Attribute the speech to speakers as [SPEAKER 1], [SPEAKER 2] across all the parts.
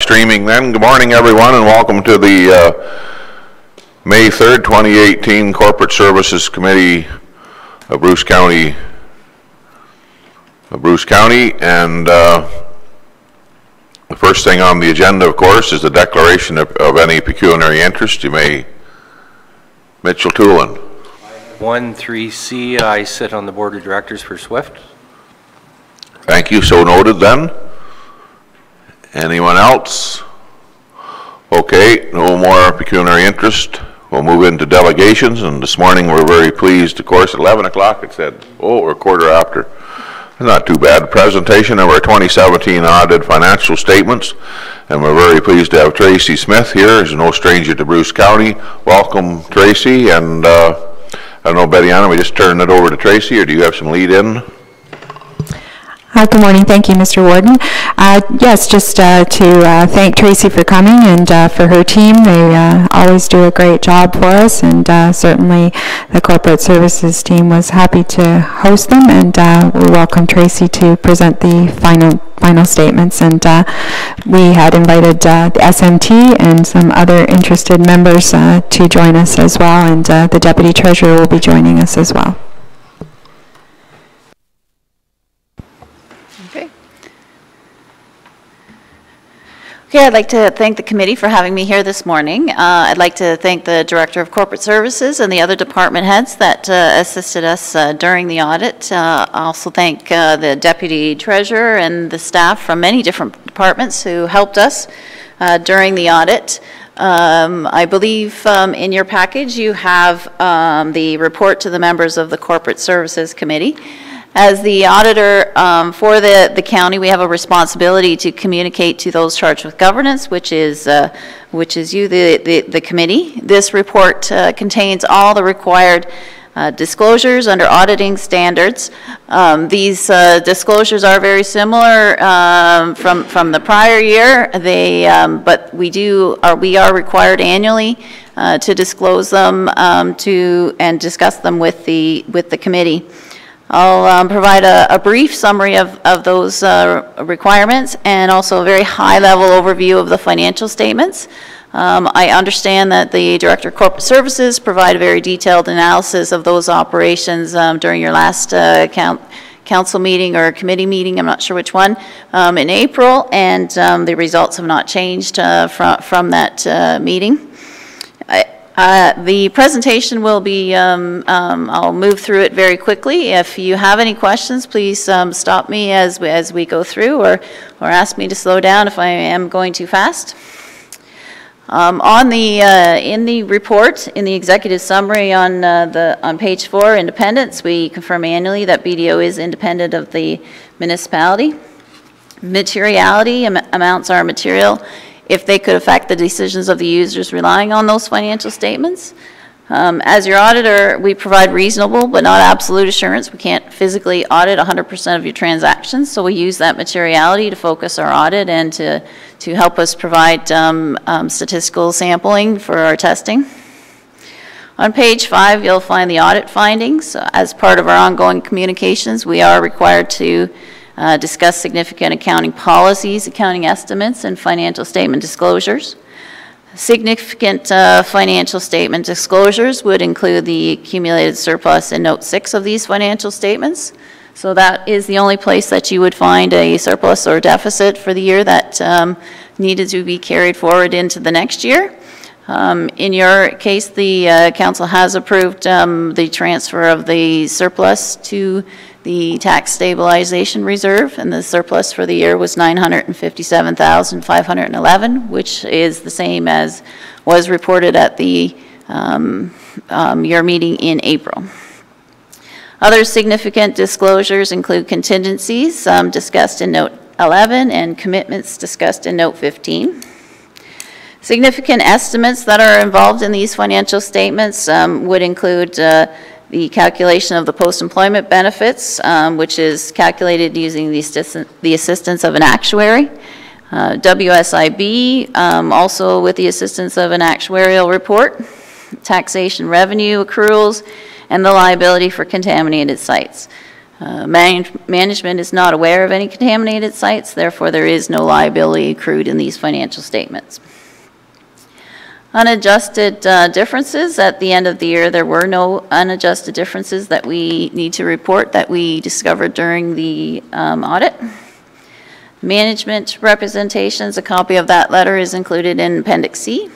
[SPEAKER 1] streaming then. Good morning, everyone, and welcome to the May 3rd, 2018 Corporate Services Committee of Bruce County. And the first thing on the agenda, of course, is the declaration of any pecuniary interest. You may, Mitchell Toolin.
[SPEAKER 2] 1-3C, I sit on the board of directors for SWIFT.
[SPEAKER 1] Thank you, so noted then. Anyone else? Okay, no more pecuniary interest. We'll move into delegations, and this morning we're very pleased, of course, at 11 o'clock it said, we're a quarter after. Not too bad. Presentation of our 2017 audited financial statements, and we're very pleased to have Tracy Smith here. She's no stranger to Bruce County. Welcome, Tracy, and I don't know, Betty-Anna, we just turn it over to Tracy, or do you have some lead in?
[SPEAKER 3] Good morning. Thank you, Mr. Warden. Yes, just to thank Tracy for coming and for her team. They always do a great job for us, and certainly the corporate services team was happy to host them, and we welcome Tracy to present the final statements. And we had invited the SMT and some other interested members to join us as well, and the Deputy Treasurer will be joining us as well.
[SPEAKER 4] Okay, I'd like to thank the committee for having me here this morning. I'd like to thank the Director of Corporate Services and the other department heads that assisted us during the audit. I also thank the Deputy Treasurer and the staff from many different departments who helped us during the audit. I believe in your package you have the report to the members of the Corporate Services Committee. As the auditor for the county, we have a responsibility to communicate to those charged with governance, which is you, the committee. This report contains all the required disclosures under auditing standards. These disclosures are very similar from the prior year. But we are required annually to disclose them and discuss them with the committee. I'll provide a brief summary of those requirements and also a very high-level overview of the financial statements. I understand that the Director of Corporate Services provided a very detailed analysis of those operations during your last council meeting or committee meeting, I'm not sure which one, in April, and the results have not changed from that meeting. The presentation will be, I'll move through it very quickly. If you have any questions, please stop me as we go through, or ask me to slow down if I am going too fast. In the report, in the executive summary on page 4, independence, we confirm annually that BDO is independent of the municipality. Materiality amounts are material if they could affect the decisions of the users relying on those financial statements. As your auditor, we provide reasonable but not absolute assurance. We can't physically audit 100% of your transactions, so we use that materiality to focus our audit and to help us provide statistical sampling for our testing. On page 5, you'll find the audit findings. As part of our ongoing communications, we are required to discuss significant accounting policies, accounting estimates, and financial statement disclosures. Significant financial statement disclosures would include the accumulated surplus in Note 6 of these financial statements. So that is the only place that you would find a surplus or deficit for the year that needed to be carried forward into the next year. In your case, the council has approved the transfer of the surplus to the tax stabilization reserve, and the surplus for the year was $957,511, which is the same as was reported at the your meeting in April. Other significant disclosures include contingencies discussed in Note 11 and commitments discussed in Note 15. Significant estimates that are involved in these financial statements would include the calculation of the post-employment benefits, which is calculated using the assistance of an actuary. WSIB, also with the assistance of an actuarial report. Taxation revenue accruals, and the liability for contaminated sites. Management is not aware of any contaminated sites, therefore there is no liability accrued in these financial statements. Unadjusted differences. At the end of the year, there were no unadjusted differences that we need to report that we discovered during the audit. Management representations, a copy of that letter is included in Appendix C.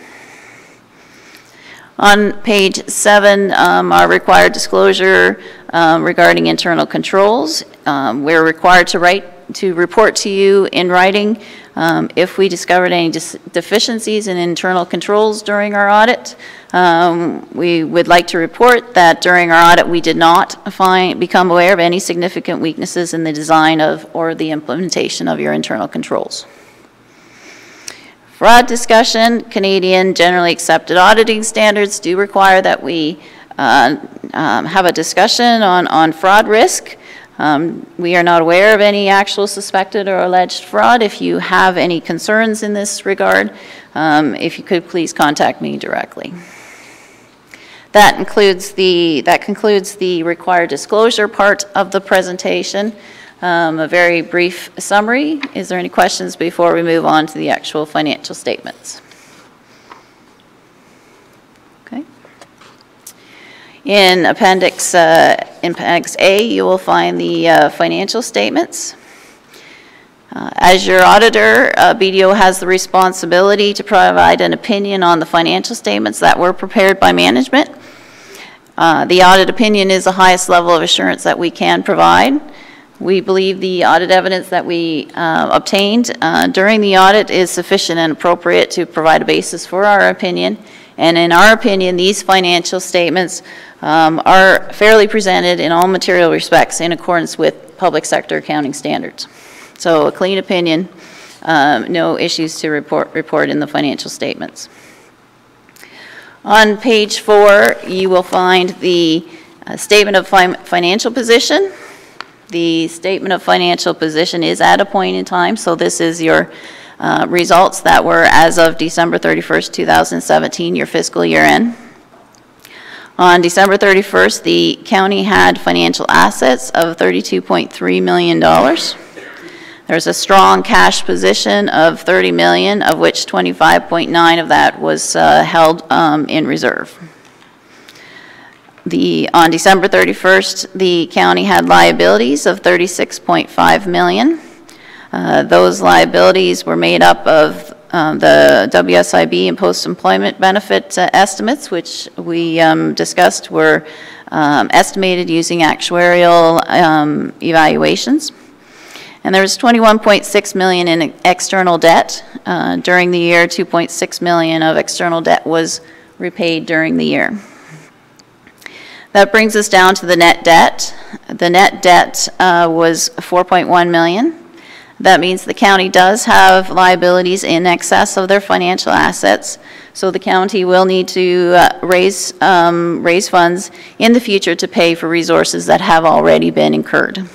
[SPEAKER 4] On page 7, our required disclosure regarding internal controls. We're required to report to you in writing if we discovered any deficiencies in internal controls during our audit. We would like to report that during our audit we did not become aware of any significant weaknesses in the design of or the implementation of your internal controls. Fraud discussion. Canadian generally accepted auditing standards do require that we have a discussion on fraud risk. We are not aware of any actual suspected or alleged fraud. If you have any concerns in this regard, if you could please contact me directly. That concludes the required disclosure part of the presentation. A very brief summary. Is there any questions before we move on to the actual financial statements? Okay. In Appendix A, you will find the financial statements. As your auditor, BDO has the responsibility to provide an opinion on the financial statements that were prepared by management. The audit opinion is the highest level of assurance that we can provide. We believe the audit evidence that we obtained during the audit is sufficient and appropriate to provide a basis for our opinion. And in our opinion, these financial statements are fairly presented in all material respects in accordance with public sector accounting standards. So a clean opinion, no issues to report in the financial statements. On page 4, you will find the statement of financial position. The statement of financial position is at a point in time, so this is your results that were as of December 31st, 2017, your fiscal year end. On December 31st, the county had financial assets of $32.3 million. There's a strong cash position of $30 million, of which 25.9 of that was held in reserve. On December 31st, the county had liabilities of $36.5 million. Those liabilities were made up of the WSIB and post-employment benefit estimates, which we discussed were estimated using actuarial evaluations. And there was $21.6 million in external debt. During the year, $2.6 million of external debt was repaid during the year. That brings us down to the net debt. The net debt was $4.1 million. That means the county does have liabilities in excess of their financial assets, so the county will need to raise funds in the future to pay for resources that have already been incurred.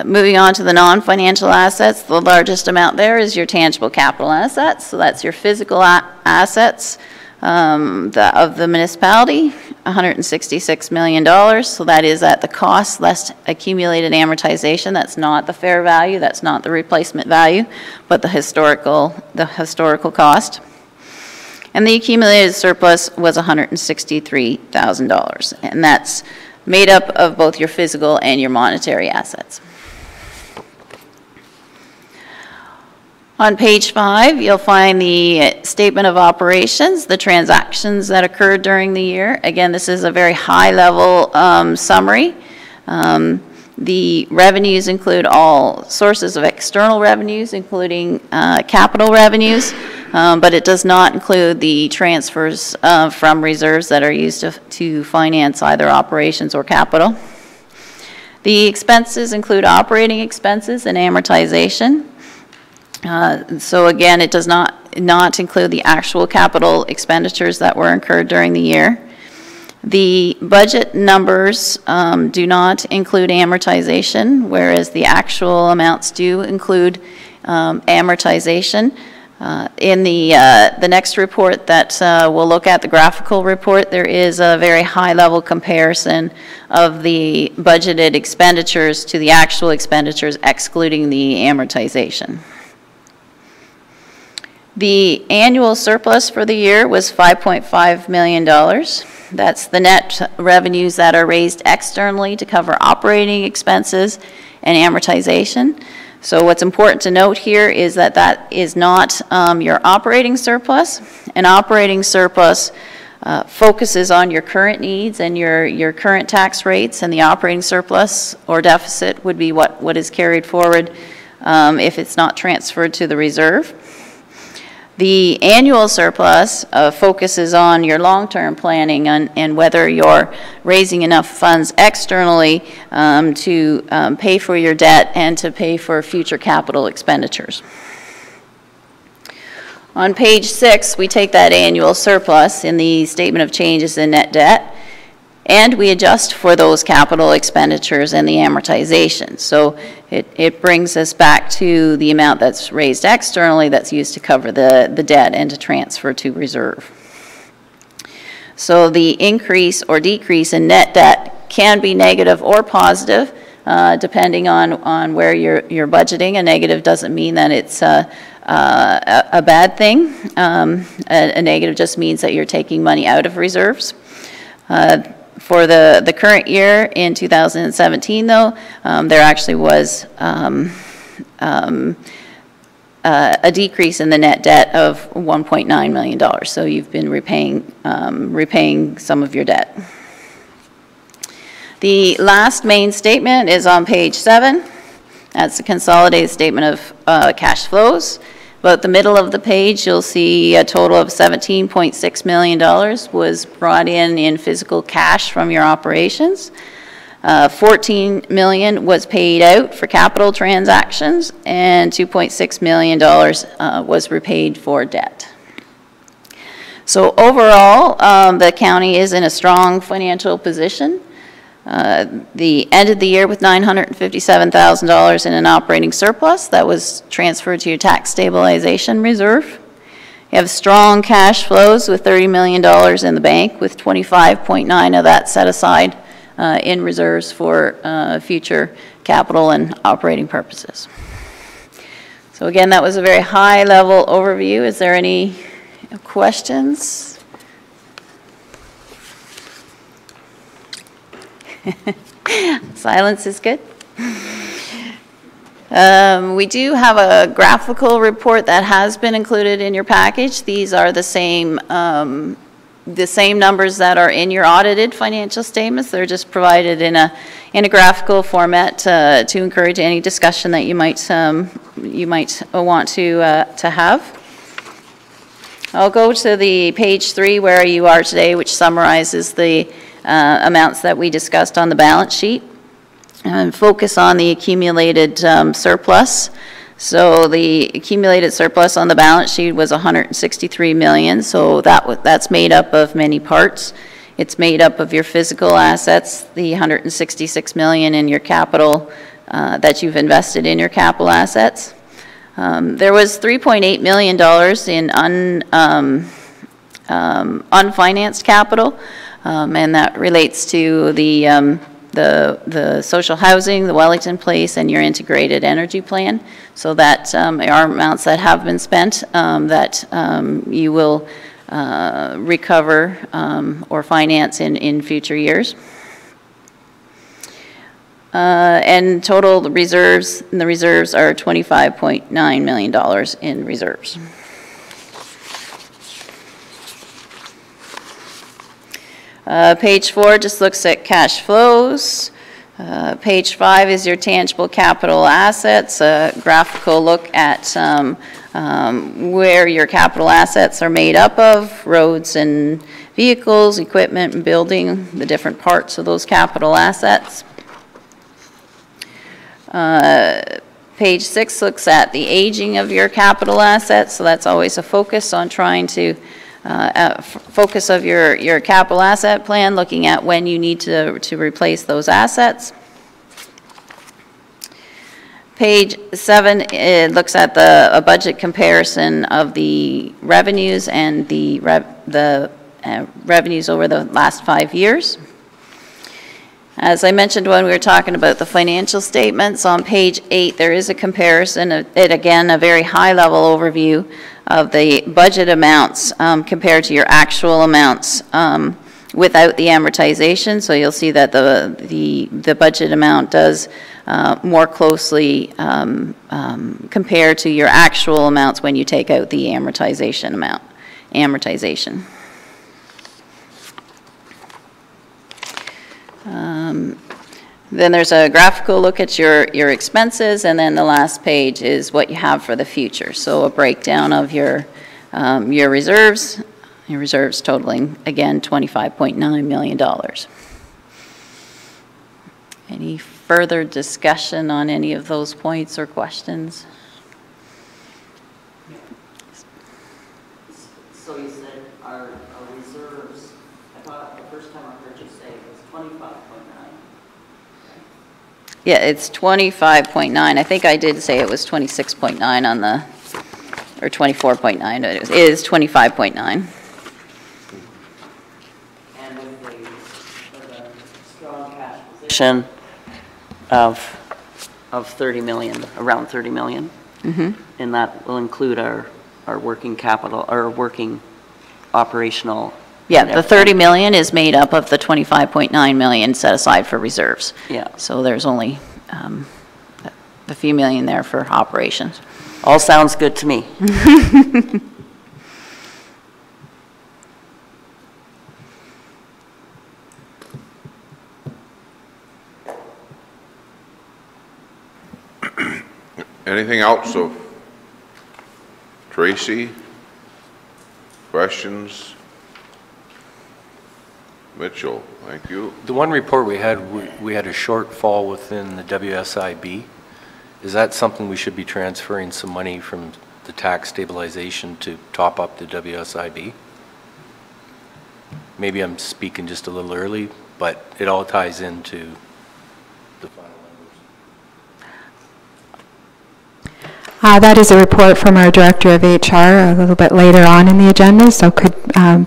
[SPEAKER 4] Moving on to the non-financial assets, the largest amount there is your tangible capital assets, so that's your physical assets. Of the municipality, $166 million, so that is at the cost less accumulated amortization. That's not the fair value, that's not the replacement value, but the historical cost. And the accumulated surplus was $163,000, and that's made up of both your physical and your monetary assets. On page 5, you'll find the statement of operations, the transactions that occurred during the year. Again, this is a very high-level summary. The revenues include all sources of external revenues, including capital revenues, but it does not include the transfers from reserves that are used to finance either operations or capital. The expenses include operating expenses and amortization. So again, it does not include the actual capital expenditures that were incurred during the year. The budget numbers do not include amortization, whereas the actual amounts do include amortization. In the next report that we'll look at, the graphical report, there is a very high-level comparison of the budgeted expenditures to the actual expenditures, excluding the amortization. The annual surplus for the year was $5.5 million. That's the net revenues that are raised externally to cover operating expenses and amortization. So what's important to note here is that that is not your operating surplus. An operating surplus focuses on your current needs and your current tax rates, and the operating surplus or deficit would be what is carried forward if it's not transferred to the reserve. The annual surplus focuses on your long-term planning and whether you're raising enough funds externally to pay for your debt and to pay for future capital expenditures. On page 6, we take that annual surplus in the statement of changes in net debt, and we adjust for those capital expenditures and the amortization. So it brings us back to the amount that's raised externally that's used to cover the debt and to transfer to reserve. So the increase or decrease in net debt can be negative or positive, depending on where you're budgeting. A negative doesn't mean that it's a bad thing. A negative just means that you're taking money out of reserves. For the current year in 2017, though, there actually was a decrease in the net debt of $1.9 million. So you've been repaying some of your debt. The last main statement is on page 7. That's the consolidated statement of cash flows. About the middle of the page, you'll see a total of $17.6 million was brought in physical cash from your operations. $14 million was paid out for capital transactions, and $2.6 million was repaid for debt. So overall, the county is in a strong financial position. The end of the year with $957,000 in an operating surplus that was transferred to your tax stabilization reserve. You have strong cash flows with $30 million in the bank, with 25.9 of that set aside in reserves for future capital and operating purposes. So again, that was a very high-level overview. Is there any questions? Silence is good. We do have a graphical report that has been included in your package. These are the same numbers that are in your audited financial statements. They're just provided in a graphical format to encourage any discussion that you might want to have. I'll go to the page 3 where you are today, which summarizes the amounts that we discussed on the balance sheet, and focus on the accumulated surplus. So the accumulated surplus on the balance sheet was $163 million. So that's made up of many parts. It's made up of your physical assets, the $166 million in your capital that you've invested in your capital assets. There was $3.8 million in unfinanced capital. And that relates to the social housing, the Wellington Place, and your integrated energy plan. So that are amounts that have been spent that you will recover or finance in future years. And total the reserves are $25.9 million in reserves. Page 4 just looks at cash flows. Page 5 is your tangible capital assets, a graphical look at where your capital assets are made up of, roads and vehicles, equipment and building, the different parts of those capital assets. Page 6 looks at the aging of your capital assets, so that's always a focus on trying to focus of your capital asset plan, looking at when you need to replace those assets. Page 7, it looks at a budget comparison of the revenues and the revenues over the last 5 years. As I mentioned when we were talking about the financial statements, on page 8 there is a comparison of it, again, a very high-level overview of the budget amounts compared to your actual amounts without the amortization. So you'll see that the budget amount does more closely compare to your actual amounts when you take out the amortization amount. Then there's a graphical look at your expenses, and then the last page is what you have for the future. So a breakdown of your reserves. Your reserves totaling, again, $25.9 million. Any further discussion on any of those points or questions?
[SPEAKER 5] So you said our reserves, I thought the first time I heard you say it was 25.9.
[SPEAKER 4] Yeah, it's 25.9. I think I did say it was 26.9 on the, or 24.9. It is 25.9.
[SPEAKER 5] And with the strong cash position of 30 million, around 30 million, and that will include our working capital, our working operational.
[SPEAKER 4] Yeah, the 30 million is made up of the 25.9 million set aside for reserves.
[SPEAKER 5] Yeah.
[SPEAKER 4] So there's only a few million there for operations.
[SPEAKER 5] All sounds good to me.
[SPEAKER 1] Anything else of Tracy? Questions? Mitchell, thank you.
[SPEAKER 2] The one report we had a shortfall within the WSIB. Is that something we should be transferring some money from the tax stabilization to top up the WSIB? Maybe I'm speaking just a little early, but it all ties into the final numbers.
[SPEAKER 3] That is a report from our Director of HR a little bit later on in the agenda, so could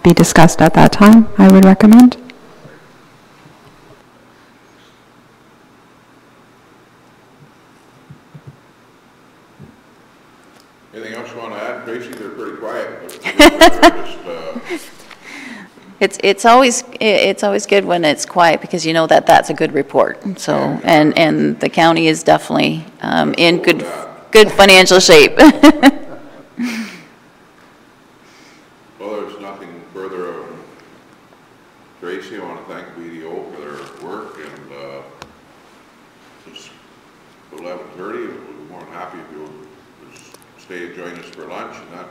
[SPEAKER 3] be discussed at that time, I would recommend.
[SPEAKER 1] Anything else you want to add, Tracy? They're pretty quiet. But
[SPEAKER 4] It's always good when it's quiet, because you know that that's a good report. So and the county is definitely in good financial shape.
[SPEAKER 1] Well, there's nothing further. Tracy, I want to thank BDO for their work, and it's 11:30. We'll be more than happy if you'll stay and join us for lunch. And that,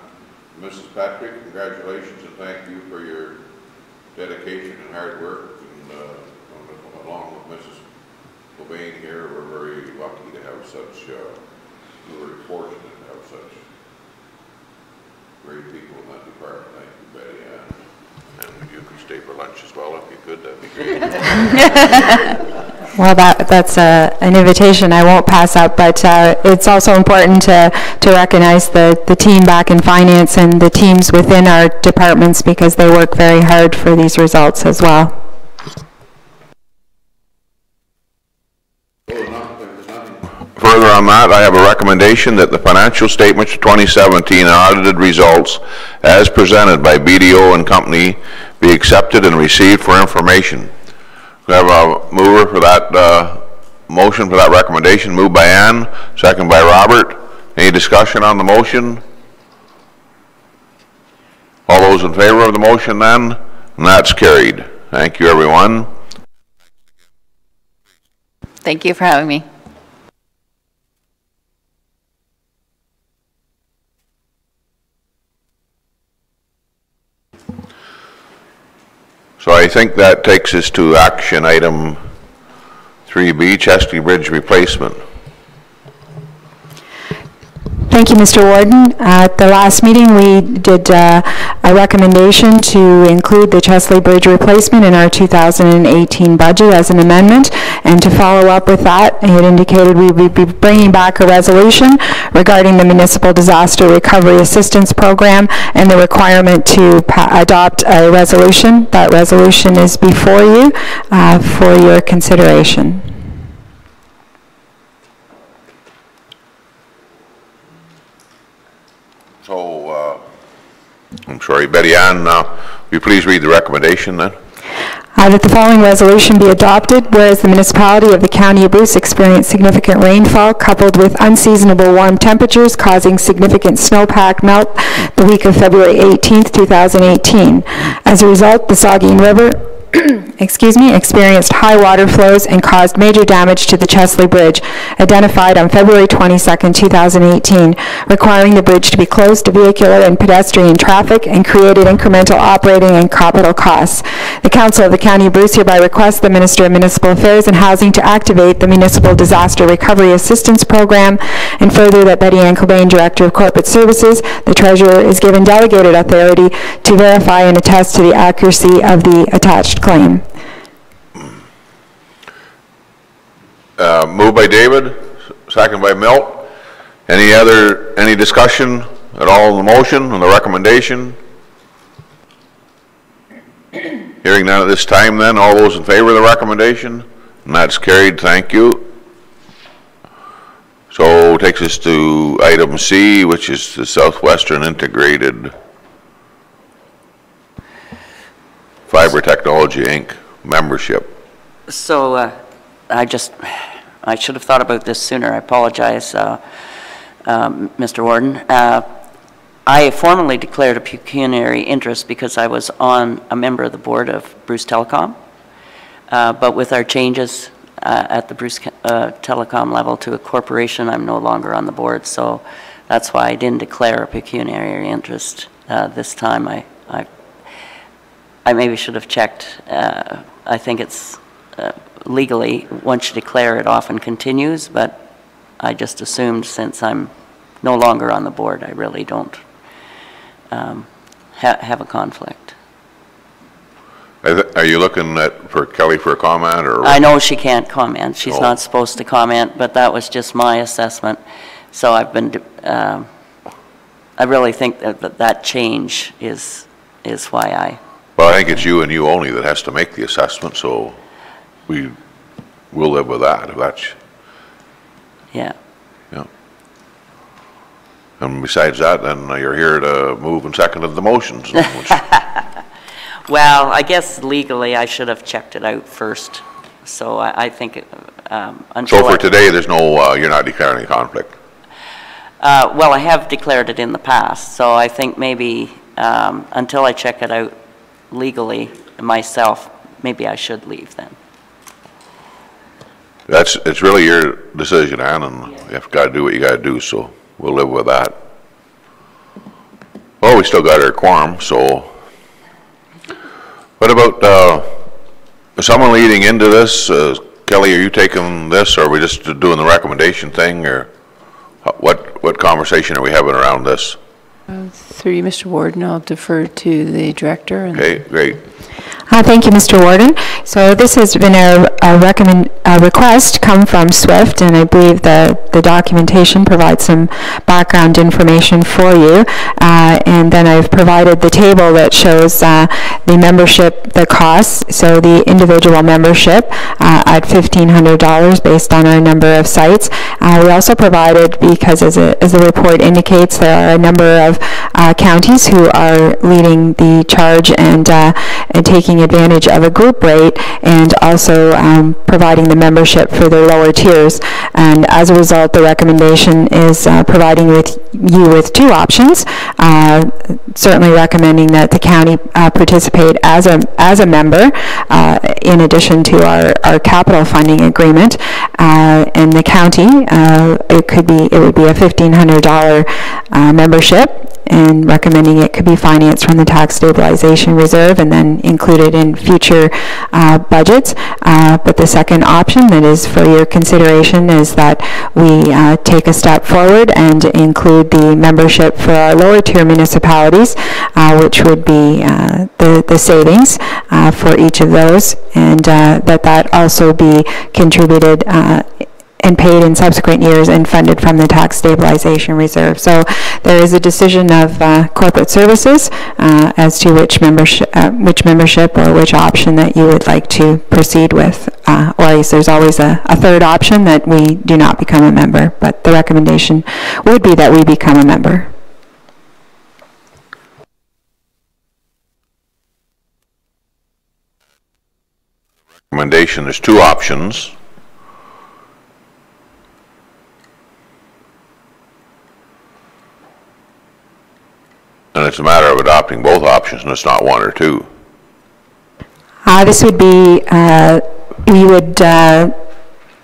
[SPEAKER 1] Mrs. Patrick, congratulations and thank you for your dedication and hard work. And along with Mrs. Cobain here, we're very lucky to have such. We're very fortunate to have such great people in that department. Thank you, Betty. And you could stay for lunch as well if you could. That'd be great.
[SPEAKER 3] Well, that's an invitation I won't pass up, but it's also important to recognize the team back in finance and the teams within our departments, because they work very hard for these results as well.
[SPEAKER 1] Further on that, I have a recommendation that the financial statements of 2017 and audited results as presented by BDO and Company be accepted and received for information. We have a mover for that motion for that recommendation. Moved by Ann, second by Robert. Any discussion on the motion? All those in favor of the motion then? And that's carried. Thank you, everyone.
[SPEAKER 4] Thank you for having me.
[SPEAKER 1] So I think that takes us to action item 3B, Chesty Bridge replacement.
[SPEAKER 3] Thank Thank you, Mr. Warden. At the last meeting, we did a recommendation to include the Chesley Bridge replacement in our 2018 budget as an amendment, and to follow up with that, it indicated we would be bringing back a resolution regarding the Municipal Disaster Recovery Assistance Program and the requirement to adopt a resolution. That resolution is before you for your consideration.
[SPEAKER 1] So, I'm sorry, Betty Ann, will you please read the recommendation then?
[SPEAKER 3] That the following resolution be adopted, whereas the municipality of the County of Bruce experienced significant rainfall coupled with unseasonable warm temperatures causing significant snowpack melt the week of February 18th, 2018. As a result, the Saugeen River experienced high water flows and caused major damage to the Chesley Bridge, identified on February 22nd, 2018, requiring the bridge to be closed to vehicular and pedestrian traffic and created incremental operating and capital costs. The Council of the County of Bruce hereby requests the Minister of Municipal Affairs and Housing to activate the Municipal Disaster Recovery Assistance Program, and further that Betty Ann Cobain, Director of Corporate Services, the Treasurer, is given delegated authority to verify and attest to the accuracy of the attached claim.
[SPEAKER 1] Moved by David, second by Milt. Any discussion at all on the motion, on the recommendation? Hearing none at this time then, all those in favor of the recommendation? And that's carried, thank you. So takes us to item C, which is the Southwestern Integrated Fiber Technology, Inc. membership.
[SPEAKER 5] So I should have thought about this sooner. I apologize, Mr. Warden. I formally declared a pecuniary interest because I was a member of the board of Bruce Telecom. But with our changes at the Bruce Telecom level to a corporation, I'm no longer on the board. So that's why I didn't declare a pecuniary interest this time. I maybe should have checked. I think it's legally, once you declare it, often continues, but I just assumed since I'm no longer on the board, I really don't have a conflict.
[SPEAKER 1] Are you looking for Kelly for a comment? Or
[SPEAKER 5] I know she can't comment. She's not supposed to comment, but that was just my assessment. So I've been, I really think that change is why
[SPEAKER 1] Well, I think it's you and you only that has to make the assessment, so we'll live with that, if that's...
[SPEAKER 5] Yeah.
[SPEAKER 1] Yeah. And besides that, then you're here to move and second the motions.
[SPEAKER 5] Well, I guess legally I should have checked it out first. So I think until...
[SPEAKER 1] So for today, there's no, you're not declaring a conflict?
[SPEAKER 5] Well, I have declared it in the past, so I think maybe until I check it out legally myself, maybe I should leave then.
[SPEAKER 1] It's really your decision, Ann, and you've got to do what you got to do, so we'll live with that. Well, we still got our quorum, so... What about, is someone leading into this? Kelly, are you taking this, or are we just doing the recommendation thing, or what conversation are we having around this?
[SPEAKER 6] Through you, Mr. Warden, I'll defer to the director.
[SPEAKER 1] Okay, great.
[SPEAKER 3] Thank you, Mr. Warden. So this has been a request come from SWIFT, and I believe the documentation provides some background information for you. And then I've provided the table that shows the membership, the costs. So the individual membership at $1,500 based on our number of sites. We also provided, because as the report indicates, there are a number of counties who are leading the charge and taking advantage of a group rate, and also providing the membership for their lower tiers. And as a result, the recommendation is providing you with two options. Certainly recommending that the county participate as a member in addition to our capital funding agreement. In the county, it would be a $1,500 membership, and recommending it could be financed from the tax stabilization reserve and then included in future budgets. But the second option that is for your consideration is that we take a step forward and include the membership for our lower tier municipalities, which would be the savings for each of those, and that also be contributed and paid in subsequent years and funded from the tax stabilization reserve. So there is a decision of corporate services as to which membership or which option that you would like to proceed with. Or there's always a third option that we do not become a member, but the recommendation would be that we become a member.
[SPEAKER 1] Recommendation is two options. And it's a matter of adopting both options, and it's not one or two.
[SPEAKER 3] This would be, we would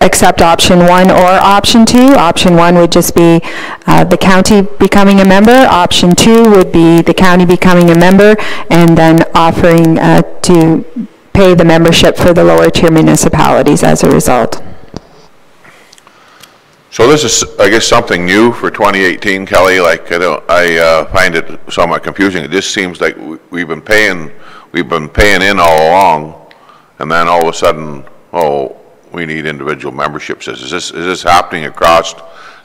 [SPEAKER 3] accept option 1 or option 2. Option 1 would just be the county becoming a member. Option 2 would be the county becoming a member and then offering to pay the membership for the lower tier municipalities as a result.
[SPEAKER 1] So this is, I guess, something new for 2018, Kelly. Like, I find it somewhat confusing. It just seems like we've been paying in all along, and then all of a sudden, oh, we need individual memberships. Is this happening across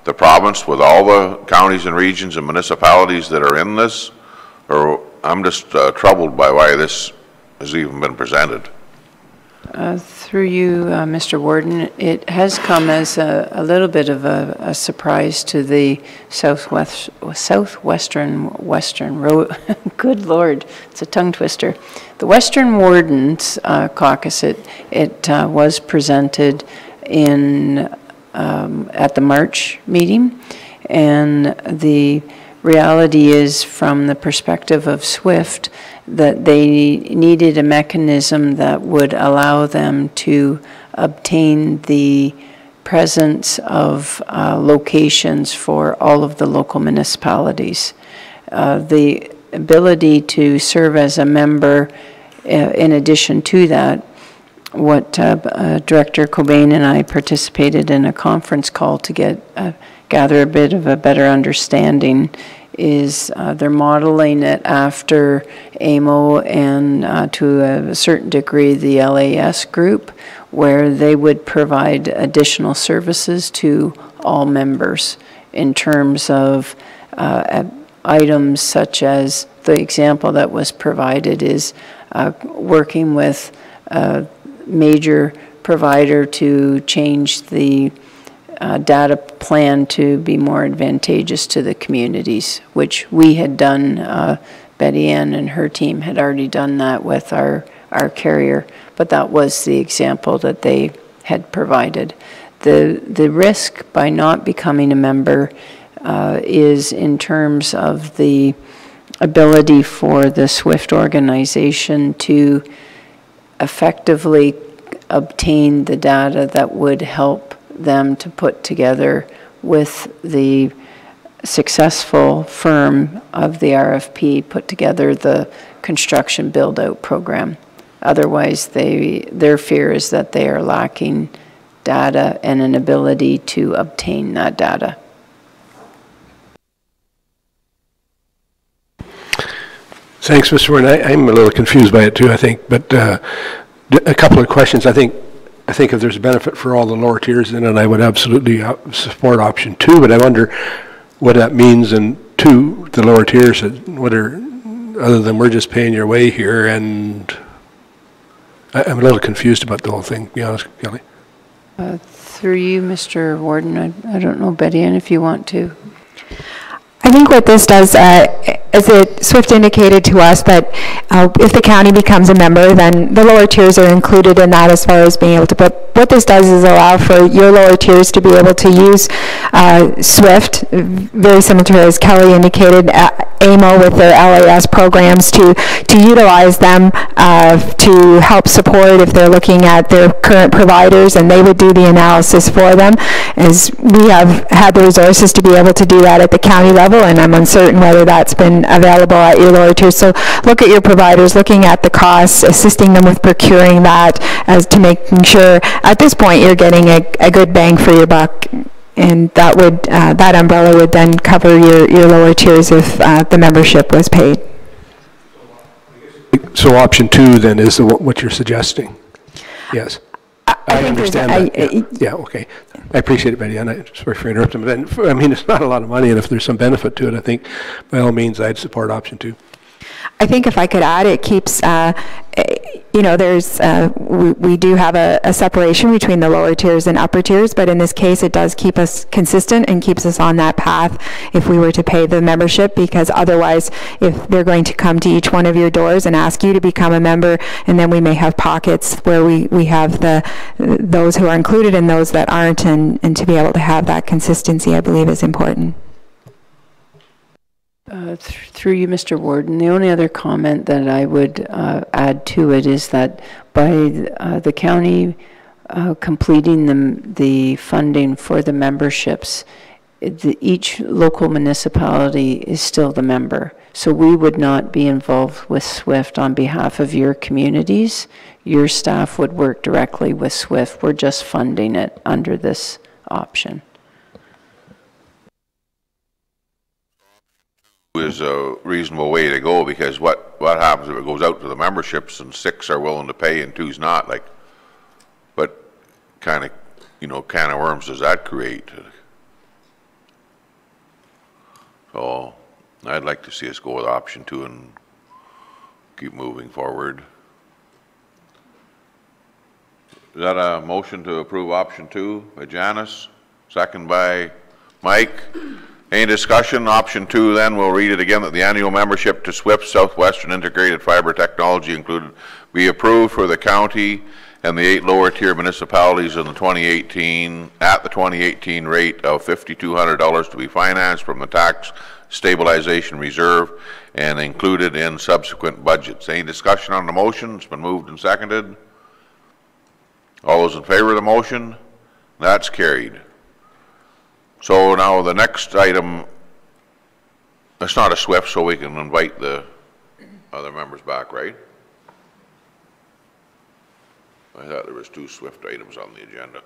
[SPEAKER 1] the province with all the counties and regions and municipalities that are in this? Or I'm just troubled by why this has even been presented.
[SPEAKER 6] Through you, Mr. Warden, it has come as a little bit of a surprise to the Western road. Good Lord, it's a tongue twister. The Western Wardens Caucus, it was presented in at the March meeting, and the reality is, from the perspective of SWIFT, that they needed a mechanism that would allow them to obtain the presence of locations for all of the local municipalities. The ability to serve as a member, in addition to that, what Director Cobain and I participated in a conference call to gather a bit of a better understanding, is they're modeling it after AMO and to a certain degree the LAS group, where they would provide additional services to all members in terms of items such as the example that was provided is working with a major provider to change the data plan to be more advantageous to the communities, which we had done. Betty Ann and her team had already done that with our carrier, but that was the example that they had provided. The risk by not becoming a member is in terms of the ability for the SWIFT organization to effectively obtain the data that would help them to put together with the successful firm of the RFP, put together the construction build-out program. Otherwise, their fear is that they are lacking data and an ability to obtain that data.
[SPEAKER 7] Thanks, Mr. Warren. I'm a little confused by it too, I think, but a couple of questions. I think if there's a benefit for all the lower tiers in it, I would absolutely support option 2, but I wonder what that means to the lower tiers, other than we're just paying your way here, and I'm a little confused about the whole thing, to be honest, Kelly.
[SPEAKER 6] Through you, Mr. Warden, I don't know, Betty Ann, if you want to.
[SPEAKER 3] I think what this does, as SWIFT indicated to us, that if the county becomes a member, then the lower tiers are included in that as far as being able to put what this does is allow for your lower tiers to be able to use SWIFT, very similar to, as Kelly indicated, AMO with their LAS programs, to utilize them to help support if they're looking at their current providers, and they would do the analysis for them, as we have had the resources to be able to do that at the county level, and I'm uncertain whether that's been available at your lower tiers. So look at your providers, looking at the costs, assisting them with procuring that, as to making sure at this point you're getting a good bang for your buck. And that would that umbrella would then cover your lower tiers if the membership was paid.
[SPEAKER 7] So option 2 then is what you're suggesting? Yes. I understand that. Yeah, okay. I appreciate it, Betty, and I'm sorry for interrupting. But I mean, it's not a lot of money, and if there's some benefit to it, I think by all means I'd support option 2.
[SPEAKER 3] I think if I could add, it keeps, you know, there's, we do have a separation between the lower tiers and upper tiers, but in this case, it does keep us consistent and keeps us on that path if we were to pay the membership, because otherwise, if they're going to come to each one of your doors and ask you to become a member, and then we may have pockets where we have those who are included and those that aren't, and to be able to have that consistency, I believe, is important.
[SPEAKER 6] Through you, Mr. Warden, the only other comment that I would add to it is that by the county completing the funding for the memberships, each local municipality is still the member. So we would not be involved with SWIFT on behalf of your communities. Your staff would work directly with SWIFT. We're just funding it under this option.
[SPEAKER 1] Is a reasonable way to go, because what happens if it goes out to the memberships and 6 are willing to pay and 2's not? Like, what kind of, you know, can of worms does that create? So I'd like to see us go with option 2 and keep moving forward. Is that a motion to approve option 2 by Janice? Second by Mike. Any discussion? Option 2 then, we'll read it again, that the annual membership to SWIFT Southwestern Integrated Fiber Technology included be approved for the county and the 8 lower tier municipalities in the 2018 at the 2018 rate of $5,200 to be financed from the tax stabilization reserve and included in subsequent budgets. Any discussion on the motion? It's been moved and seconded. All those in favor of the motion? That's carried. So now the next item, it's not a SWIFT, so we can invite the other members back, right? I thought there was 2 SWIFT items on the agenda.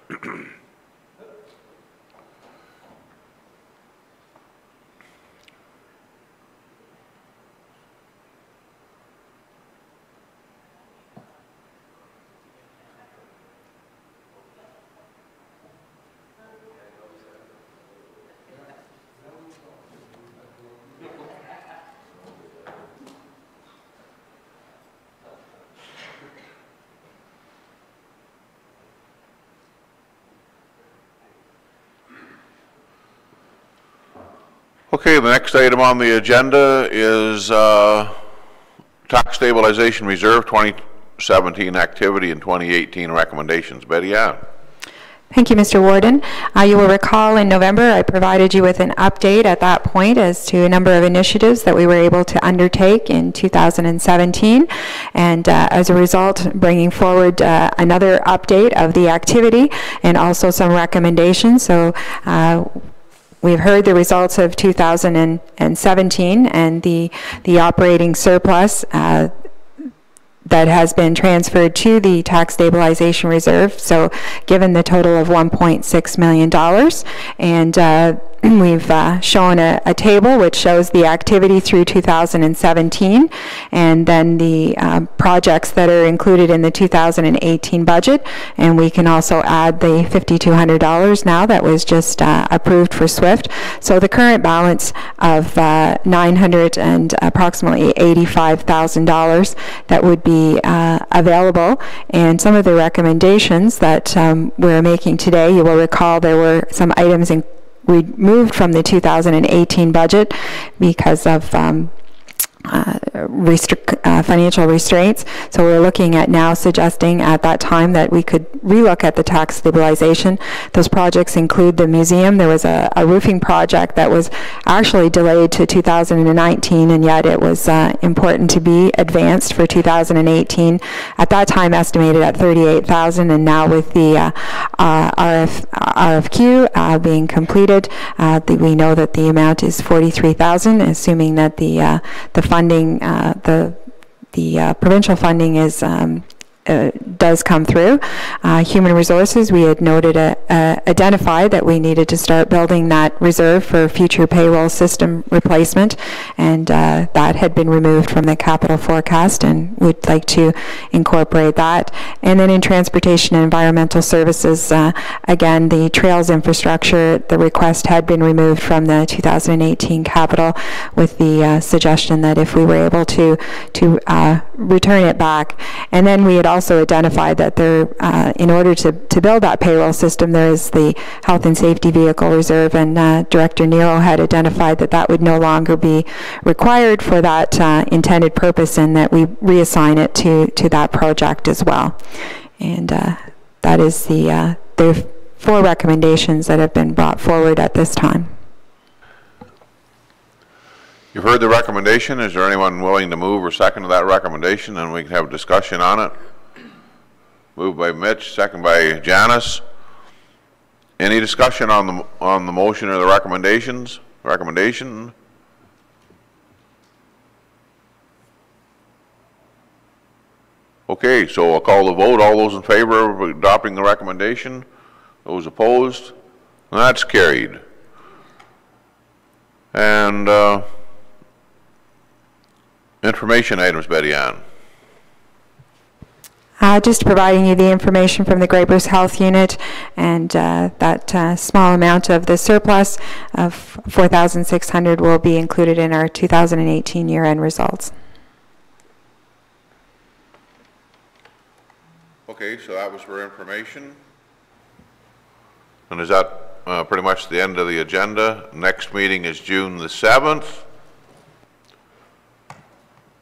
[SPEAKER 1] Okay, the next item on the agenda is Tax Stabilization Reserve 2017 activity and 2018 recommendations. Betty Ann.
[SPEAKER 3] Thank you, Mr. Warden. You will recall in November I provided you with an update at that point as to a number of initiatives that we were able to undertake in 2017, and as a result bringing forward another update of the activity and also some recommendations. So we've heard the results of 2017 and the operating surplus that has been transferred to the tax stabilization reserve. So given the total of $1.6 million, and we've shown a table which shows the activity through 2017 and then the projects that are included in the 2018 budget, and we can also add the $5,200 now that was just approved for SWIFT. So the current balance of $900 and approximately $85,000 that would be available, and some of the recommendations that we're making today. You will recall there were some items we moved from the 2018 budget because of financial restraints. So we're looking at now suggesting at that time that we could relook at the tax stabilization. Those projects include the museum. There was a roofing project that was actually delayed to 2019, and yet it was important to be advanced for 2018. At that time estimated at $38,000, and now with the RFQ being completed, we know that the amount is $43,000, assuming that the funding, the provincial funding is does come through. Human resources, we had noted, identified that we needed to start building that reserve for future payroll system replacement, and that had been removed from the capital forecast, and we'd like to incorporate that. And then in transportation and environmental services, again, the trails infrastructure, the request had been removed from the 2018 capital, with the suggestion that if we were able to return it back. And then we had also identified that there, in order to build that payroll system, there is the health and safety vehicle reserve, and Director Nero had identified that that would no longer be required for that intended purpose, and that we reassign it to that project as well. And that is the 4 recommendations that have been brought forward at this time.
[SPEAKER 1] You've heard the recommendation. Is there anyone willing to move or second to that recommendation, and we can have a discussion on it? Moved by Mitch, second by Janice. Any discussion on the motion or the recommendations? Recommendation? Okay, so I'll call the vote. All those in favor of adopting the recommendation? Those opposed? That's carried. And information items, Betty Ann.
[SPEAKER 3] Just providing you the information from the Grey Bruce Health Unit, and that small amount of the surplus of $4,600 will be included in our 2018 year-end results.
[SPEAKER 1] Okay, so that was for information. And is that pretty much the end of the agenda? Next meeting is June the 7th.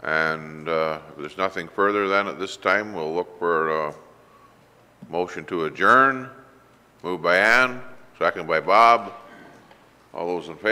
[SPEAKER 1] And if there's nothing further then at this time, we'll look for a motion to adjourn. Moved by Ann, second by Bob. All those in favor?